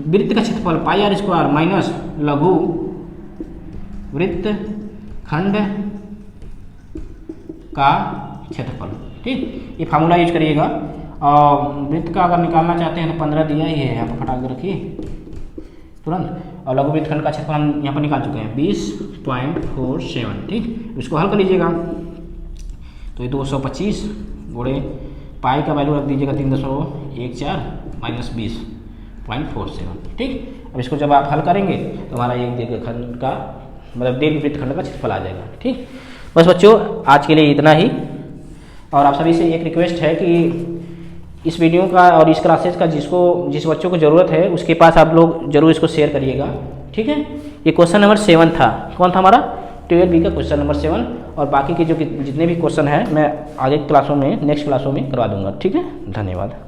वृत्त का क्षेत्रफल πr² माइनस लघु वृत्तखंड का क्षेत्रफल, ठीक। ये फार्मूला यूज करिएगा। और वृत्त का अगर निकालना चाहते हैं तो 15 दिया ही है, यहाँ पर फटा के रखिए तुरंत। और लघु वृत्तखंड का क्षेत्रफल हम यहाँ पर निकाल चुके हैं 20.47, ठीक। इसको हल कर लीजिएगा तो ये 225 गुणे पाई का वैल्यू रख दीजिएगा 3.14 माइनस 20.47, ठीक। अब इसको जब आप हल करेंगे तो हमारा एक दीर्घखंड का मतलब दीर्घ वृत्तखंड का क्षेत्रफल आ जाएगा, ठीक। बस बच्चों आज के लिए इतना ही। और आप सभी से एक रिक्वेस्ट है कि इस वीडियो का और इस क्लासेस का जिस बच्चों को ज़रूरत है उसके पास आप लोग जरूर इसको शेयर करिएगा, ठीक है। ये क्वेश्चन नंबर 7 था, कौन था हमारा 12B का क्वेश्चन नंबर 7, और बाकी के जो जितने भी क्वेश्चन हैं मैं आगे क्लासों में नेक्स्ट क्लासों में करवा दूंगा, ठीक है। धन्यवाद।